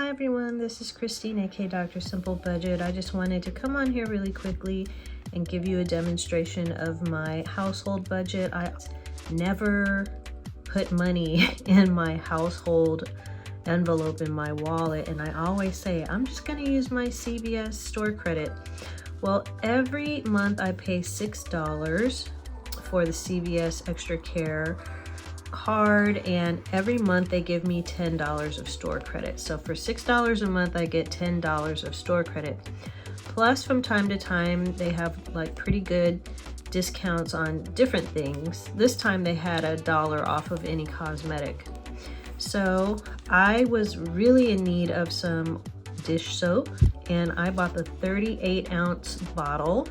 Hi everyone, this is Christine, aka Dr. Simple Budget. I just wanted to come on here really quickly and give you a demonstration of my household budget. I never put money in my household envelope in my wallet, and I always say I'm just going to use my CVS store credit. Well, every month I pay $6 for the CVS Extra Care card, and every month they give me $10 of store credit. So for $6 a month I get $10 of store credit. Plus from time to time they have like pretty good discounts on different things. This time they had $1 off of any cosmetic. So I was really in need of some dish soap, and I bought the 38-ounce bottle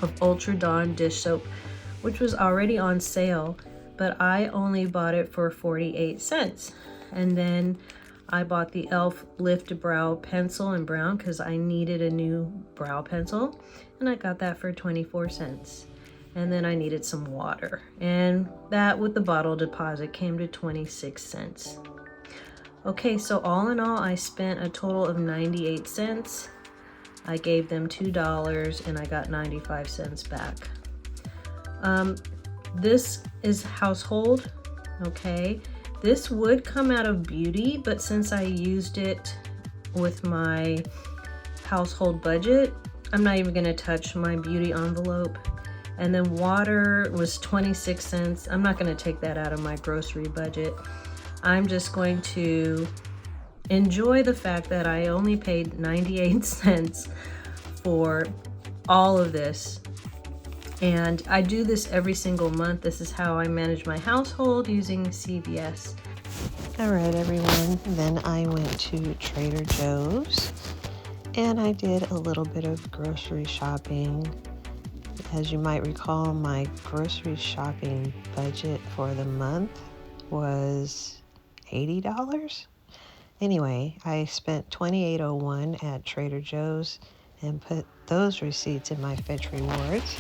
of Ultra Dawn dish soap, which was already on sale, but I only bought it for 48 cents. And then I bought the e.l.f. Lift Brow Pencil in brown because I needed a new brow pencil, and I got that for 24 cents. And then I needed some water, and that with the bottle deposit came to 26 cents. Okay, so all in all, I spent a total of 98 cents. I gave them $2 and I got 95 cents back. This is household, okay? This would come out of beauty, but since I used it with my household budget, I'm not even gonna touch my beauty envelope. And then water was 26 cents. I'm not gonna take that out of my grocery budget. I'm just going to enjoy the fact that I only paid 98 cents for all of this. And I do this every single month. This is how I manage my household using CVS. All right, everyone. Then I went to Trader Joe's and I did a little bit of grocery shopping. As you might recall, my grocery shopping budget for the month was $80. Anyway, I spent $28.01 at Trader Joe's and put those receipts in my Fetch Rewards.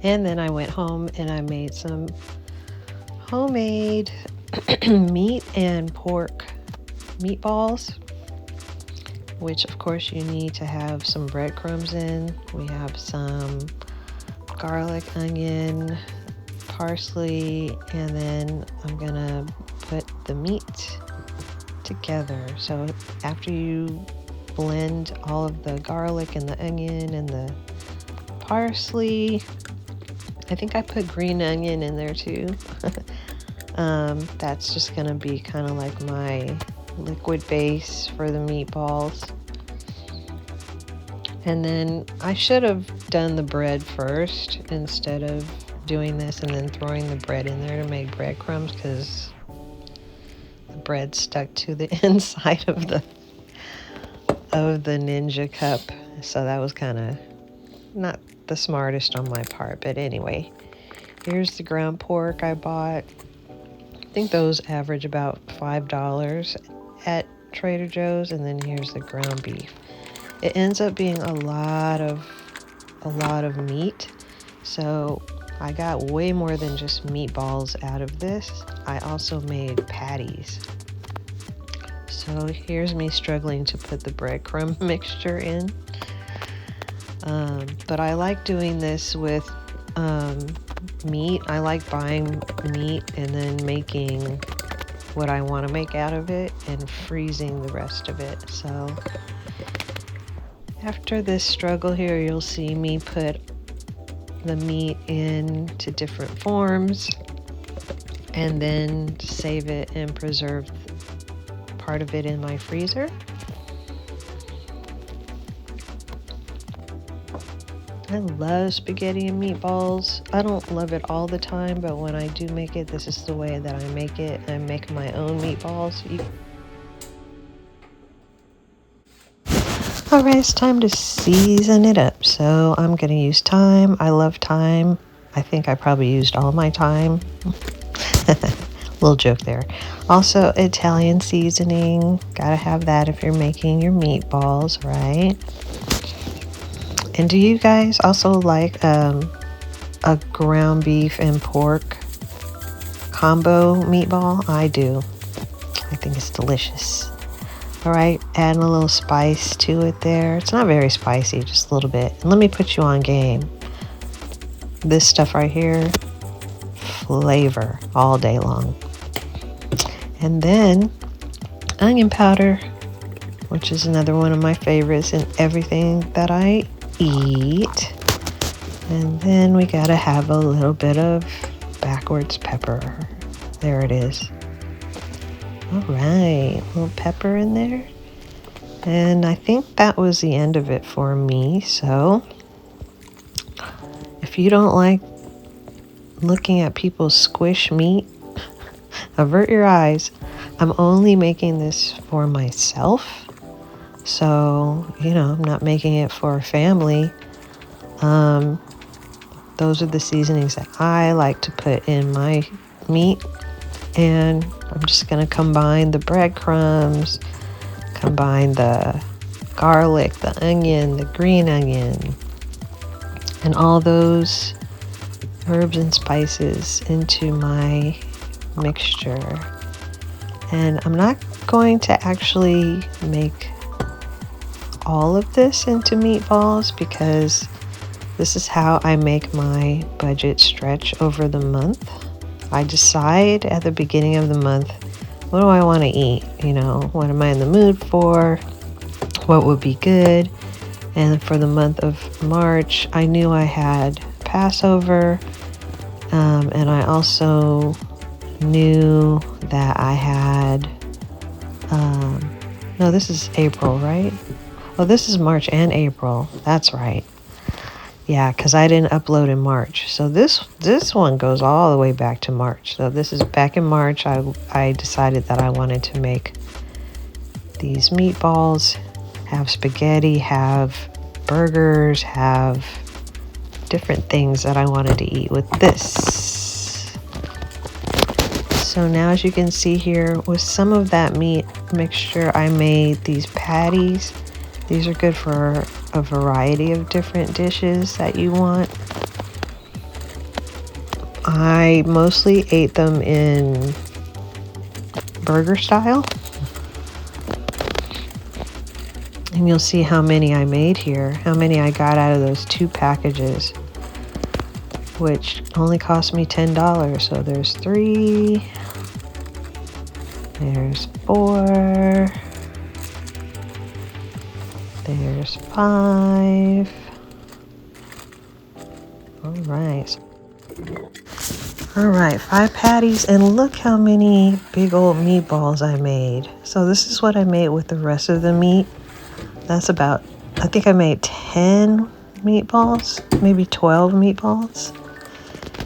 And then I went home and I made some homemade meat and pork meatballs, which of course you need to have some breadcrumbs in. We have some garlic, onion, parsley, and then I'm gonna put the meat together. So after you blend all of the garlic and the onion and the parsley, I think I put green onion in there too. That's just gonna be kind of like my liquid base for the meatballs. And then I should have done the bread first instead of doing this and then throwing the bread in there to make breadcrumbs, because the bread stuck to the inside of the Ninja cup. So that was kind of not the smartest on my part, but anyway, here's the ground pork I bought. I think those average about $5 at Trader Joe's, and then here's the ground beef. It ends up being a lot of meat, so I got way more than just meatballs out of this. I also made patties. So here's me struggling to put the breadcrumb mixture in. But I like doing this with meat. I like buying meat and then making what I want to make out of it and freezing the rest of it. So after this struggle here, you'll see me put the meat into different forms and then save it and preserve part of it in my freezer. I love spaghetti and meatballs. I don't love it all the time, but when I do make it, this is the way that I make it. I make my own meatballs. All right, it's time to season it up. So I'm going to use thyme. I love thyme. I think I probably used all my thyme. Little joke there. Also, Italian seasoning. Gotta have that if you're making your meatballs, right? And do you guys also like a ground beef and pork combo meatball? I do. I think it's delicious. All right, adding a little spice to it there. It's not very spicy, just a little bit. And let me put you on game. This stuff right here, flavor all day long. And then onion powder, which is another one of my favorites in everything that I eat. And then we gotta have a little bit of backwards pepper. There it is. All right, a little pepper in there. And I think that was the end of it for me. So if you don't like looking at people squish meat, avert your eyes. I'm only making this for myself. So, I'm not making it for a family. Those are the seasonings that I like to put in my meat. And I'm just going to combine the breadcrumbs, combine the garlic, the onion, the green onion, and all those herbs and spices into my mixture. And I'm not going to actually make all of this into meatballs because this is how I make my budget stretch over the month. I decide at the beginning of the month, what do I want to eat? What am I in the mood for? What would be good? And for the month of March, I knew I had Passover, and I also knew that I had, no, this is April, right? Well, this is March and April. That's right. Yeah, because I didn't upload in March. So this one goes all the way back to March. So this is back in March. I decided that I wanted to make these meatballs, have spaghetti, have burgers, have different things that I wanted to eat with this. So now, as you can see here, with some of that meat mixture, I made these patties. These are good for a variety of different dishes that you want. I mostly ate them in burger style. And you'll see how many I made here, how many I got out of those 2 packages, which only cost me $10. So there's 3, there's 4, there's 5. All right, 5 patties, and look how many big old meatballs I made. So this is what I made with the rest of the meat. That's about, I think I made 10 meatballs, maybe 12 meatballs.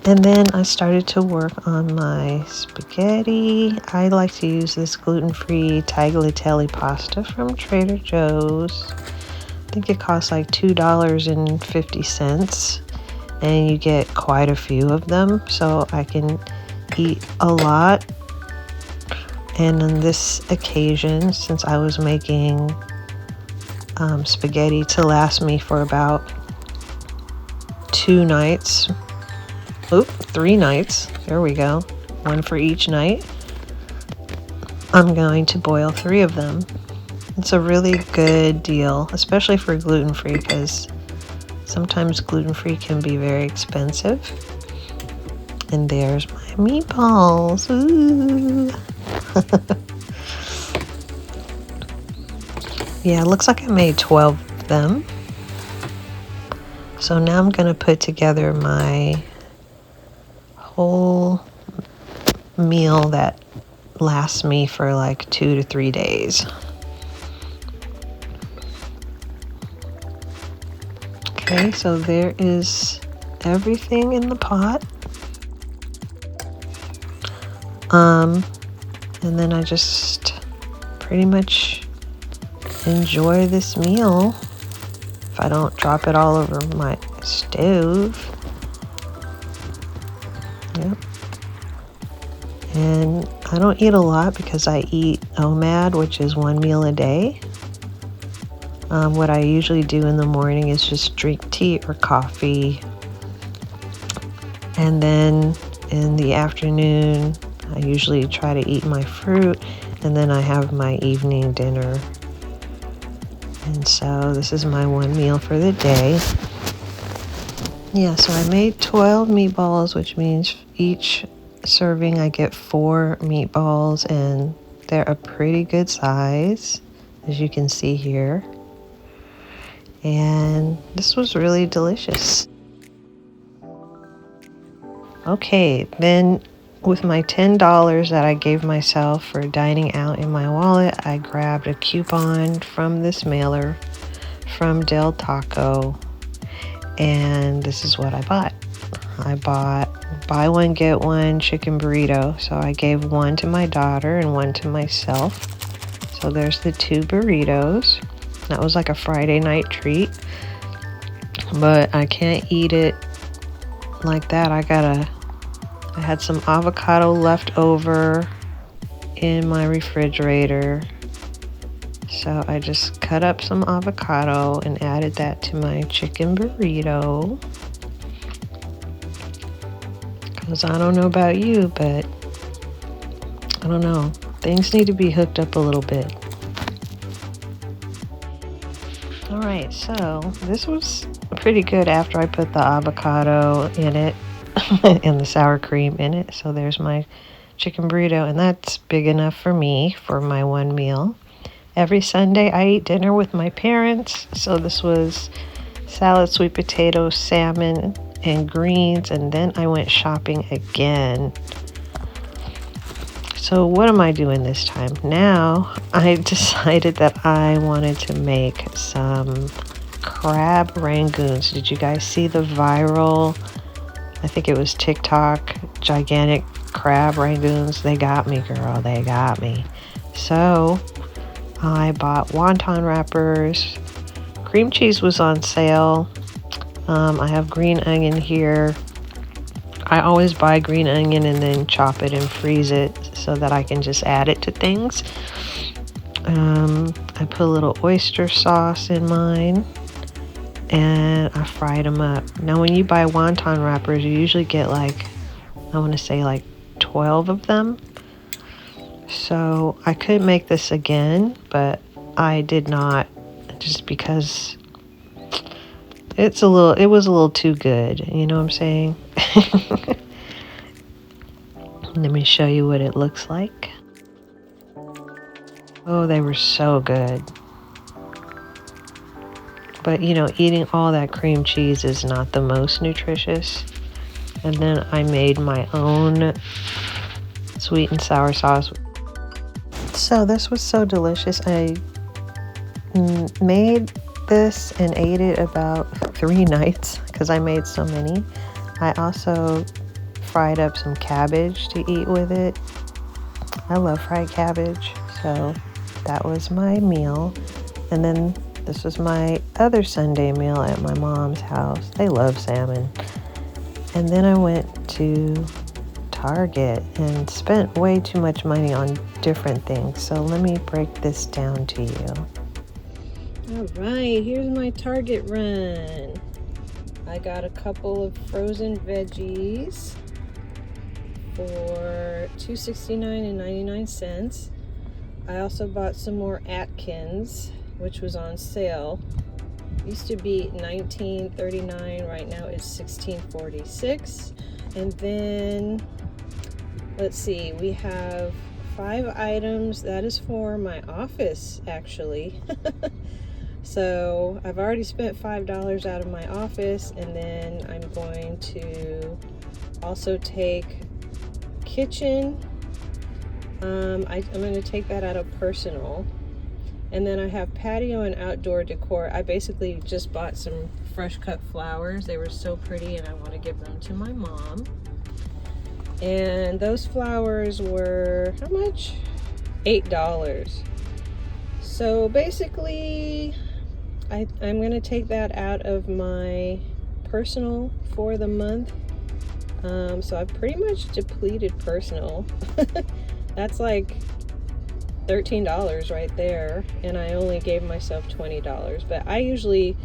And then I started to work on my spaghetti. I like to use this gluten-free tagliatelle pasta from Trader Joe's. I think it costs like $2.50, and you get quite a few of them, so I can eat a lot. And on this occasion, since I was making spaghetti to last me for about 2 nights, 3 nights, there we go, 1 for each night, I'm going to boil 3 of them. It's a really good deal, especially for gluten-free, because sometimes gluten-free can be very expensive. And there's my meatballs. Ooh. Yeah, it looks like I made 12 of them. So now I'm going to put together my whole meal that lasts me for like 2 to 3 days. Okay, so there is everything in the pot. And then I just pretty much enjoy this meal if I don't drop it all over my stove. Yep. And I don't eat a lot because I eat OMAD, which is 1 meal a day. What I usually do in the morning is just drink tea or coffee. And then in the afternoon, I usually try to eat my fruit. and then I have my evening dinner. And so this is my one meal for the day. Yeah, so I made 12 meatballs, which means each serving I get 4 meatballs, and they're a pretty good size, as you can see here. And this was really delicious. Okay, then with my $10 that I gave myself for dining out in my wallet, I grabbed a coupon from this mailer from Del Taco, and this is what I bought. I bought buy one get one chicken burrito, so I gave one to my daughter and one to myself. So there's the 2 burritos. That was like a Friday night treat, but I can't eat it like that. I had some avocado left over in my refrigerator, so I just cut up some avocado and added that to my chicken burrito. Because I don't know about you, but I don't know. Things need to be hooked up a little bit. Alright, so this was pretty good after I put the avocado in it and the sour cream in it. So there's my chicken burrito, and that's big enough for me for my one meal. Every Sunday I eat dinner with my parents, so this was salad, sweet potato, salmon, and greens, and then I went shopping again. So what am I doing this time? Now I decided that I wanted to make some crab rangoons. Did you guys see the viral, I think it was TikTok, gigantic crab rangoons? They got me, girl. They got me. So I bought wonton wrappers. Cream cheese was on sale. I have green onion here. I always buy green onion and then chop it and freeze it so that I can just add it to things. I put a little oyster sauce in mine, and I fried them up. Now when you buy wonton wrappers, you usually get like, I want to say like 12 of them. So I could make this again, but I did not, just because it was a little too good. You know what I'm saying? Let me show you what it looks like. Oh, they were so good. But you know, eating all that cream cheese is not the most nutritious. And then I made my own sweet and sour sauce. So this was so delicious. I made this and ate it about 3 nights because I made so many. I also fried up some cabbage to eat with it. I love fried cabbage, so that was my meal. And then this was my other Sunday meal at my mom's house. They love salmon. And then I went to Target and spent way too much money on different things. So let me break this down to you. All right, here's my Target run. I got a couple of frozen veggies for $2.69.99. I also bought some more Atkins, which was on sale. Used to be $19.39, right now it's $16.46. And then let's see, we have 5 items. That is for my office, actually. So I've already spent $5 out of my office, and then I'm going to also take kitchen. I'm going to take that out of personal. And then I have patio and outdoor decor. I basically just bought some fresh cut flowers. They were so pretty, and I want to give them to my mom. And those flowers were, how much? $8. So basically, I'm going to take that out of my personal for the month. So I've pretty much depleted personal. That's like $13 right there, and I only gave myself $20. But I usually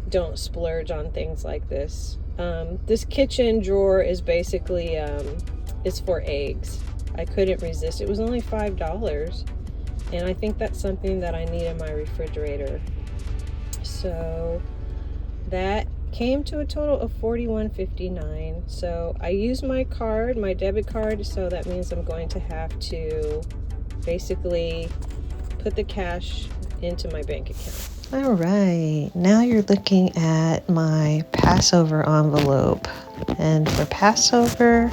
don't splurge on things like this. This kitchen drawer is basically it's for eggs. I couldn't resist. It was only $5, and I think that's something that I need in my refrigerator. So that came to a total of $41.59. So I used my card, my debit card, so that means I'm going to have to basically put the cash into my bank account. All right, now you're looking at my Passover envelope. And for Passover,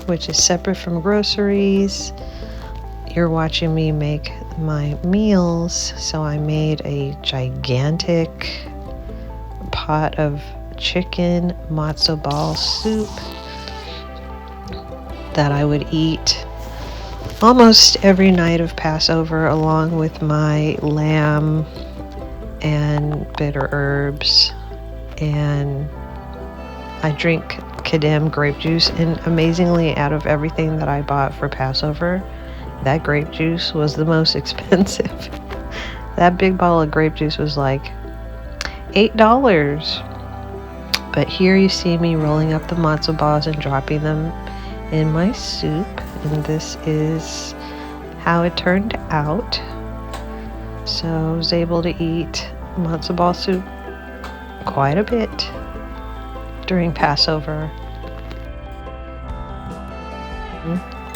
which is separate from groceries, you're watching me make my meals. So I made a gigantic pot of chicken matzo ball soup that I would eat almost every night of Passover, along with my lamb and bitter herbs. And I drink Kedem grape juice, and amazingly, out of everything that I bought for Passover, that grape juice was the most expensive. That big bottle of grape juice was like $8. But here you see me rolling up the matzo balls and dropping them in my soup, and this is how it turned out. So I was able to eat matzo ball soup quite a bit during Passover.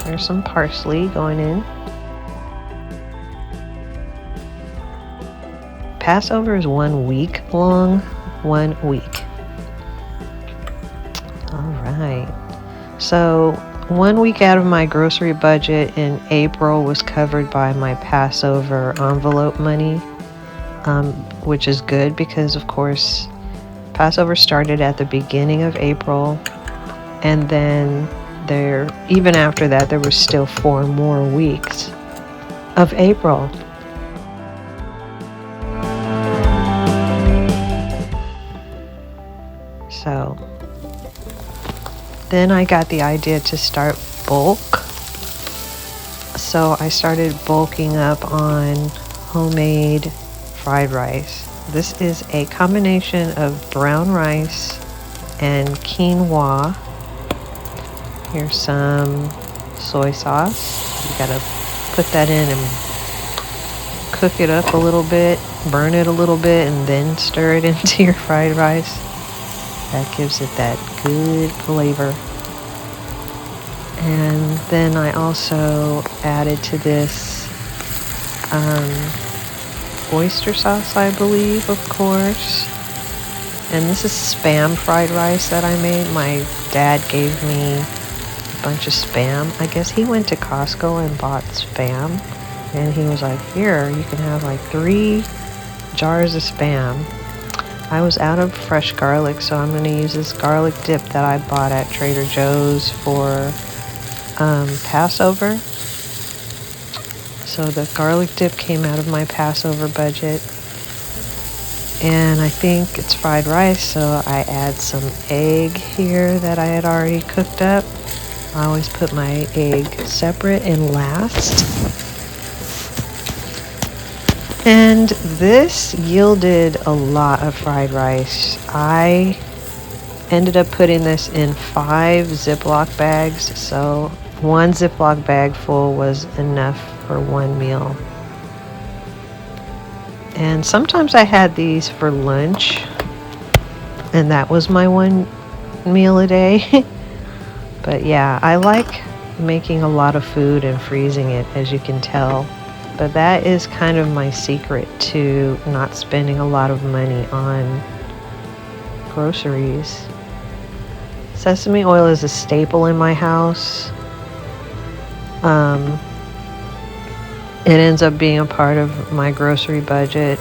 There's some parsley going in. Passover is 1 week long. 1 week. All right. So 1 week out of my grocery budget in April was covered by my Passover envelope money, which is good because, of course, Passover started at the beginning of April, and then even after that, there was still 4 more weeks of April. So then I got the idea to start bulk. So I started bulking up on homemade fried rice. This is a combination of brown rice and quinoa. Here's some soy sauce. You gotta put that in and cook it up a little bit, burn it a little bit, and then stir it into your fried rice. That gives it that good flavor. And then I also added to this oyster sauce, I believe, of course. And this is Spam fried rice that I made. My dad gave me a bunch of Spam. I guess he went to Costco and bought Spam. And he was like, here, you can have like 3 jars of Spam. I was out of fresh garlic, so I'm going to use this garlic dip that I bought at Trader Joe's for Passover. So the garlic dip came out of my Passover budget. And I think it's fried rice, so I add some egg here that I had already cooked up. I always put my egg separate and last. And this yielded a lot of fried rice. I ended up putting this in 5 Ziploc bags, so 1 Ziploc bag full was enough for 1 meal. And sometimes I had these for lunch, and that was my 1 meal a day. But yeah, I like making a lot of food and freezing it, as you can tell. But that is kind of my secret to not spending a lot of money on groceries. Sesame oil is a staple in my house. It ends up being a part of my grocery budget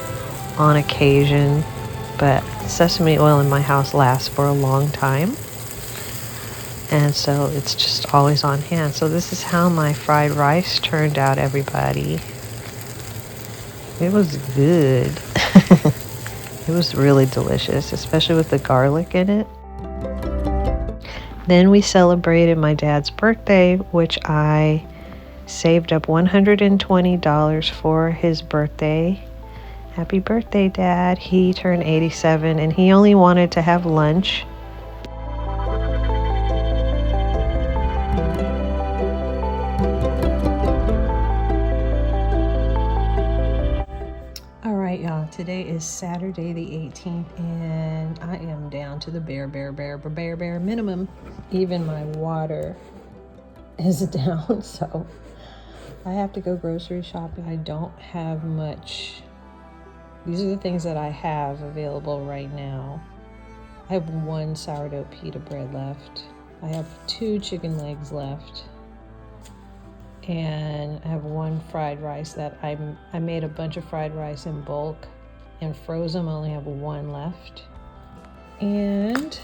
on occasion, but sesame oil in my house lasts for a long time. And so it's just always on hand. So this is how my fried rice turned out, everybody. It was good. It was really delicious, especially with the garlic in it. Then we celebrated my dad's birthday, which I saved up $120 for his birthday. Happy birthday, Dad. He turned 87 and he only wanted to have lunch. right, y'all, today is Saturday the 18th, and I am down to the bare minimum. Even my water is down, so I have to go grocery shopping. I don't have much. These are the things that I have available right now. I have 1 sourdough pita bread left. I have 2 chicken legs left. And I have 1 fried rice that I made a bunch of fried rice in bulk and froze them. I only have 1 left. And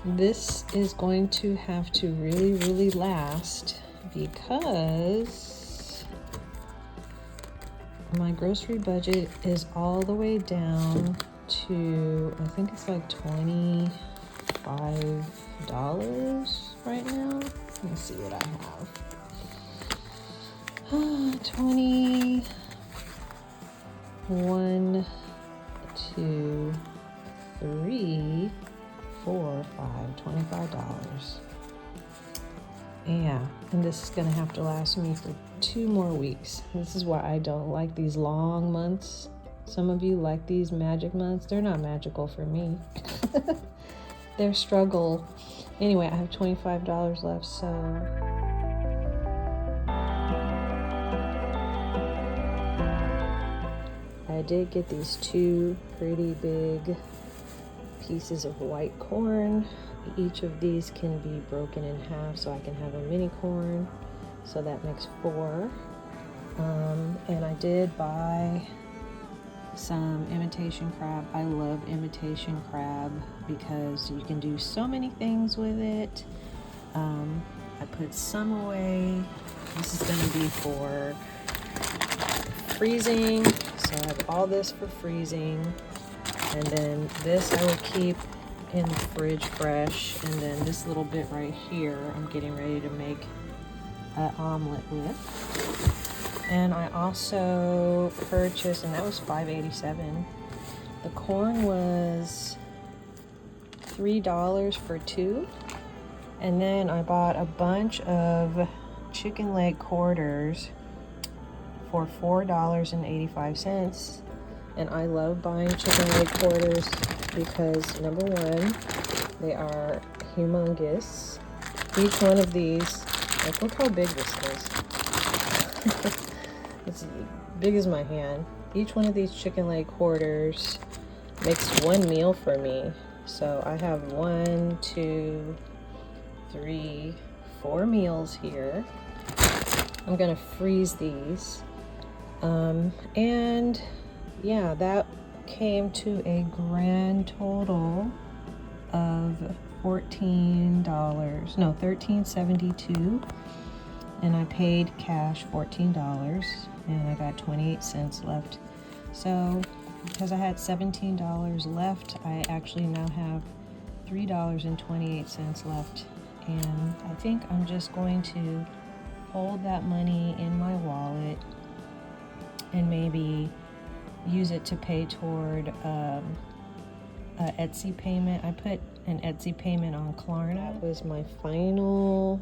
this is going to have to really last because my grocery budget is all the way down to, I think it's like $25 right now. Let me see what I have. 21, 2, 3, 4, 5, $25. Yeah, and this is gonna have to last me for 2 more weeks. This is why I don't like these long months. Some of you like these magic months. They're not magical for me. They're struggle. Anyway, I have $25 left, so I did get these 2 pretty big pieces of white corn. Each of these can be broken in half so I can have a mini corn, so that makes 4. And I did buy some imitation crab. I love imitation crab because you can do so many things with it. I put some away. This is going to be for freezing, so I have all this for freezing, and then this I will keep in the fridge fresh, and then this little bit right here I'm getting ready to make an omelet with. And I also purchased, and that was $5.87. The corn was $3 for 2. And then I bought a bunch of chicken leg quarters for $4.85. And I love buying chicken leg quarters because, number one, they are humongous. Each one of these, like, look how big this is. It's big as my hand. Each one of these chicken leg quarters makes 1 meal for me. So I have 1, 2, 3, 4 meals here. I'm gonna freeze these. And yeah, that came to a grand total of $13.72. And I paid cash $14, and I got 28 cents left. So because I had $17 left, I actually now have $3.28 left. And I think I'm just going to hold that money in my wallet and maybe use it to pay toward a Etsy payment. I put an Etsy payment on Klarna. That was my final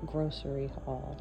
grocery haul.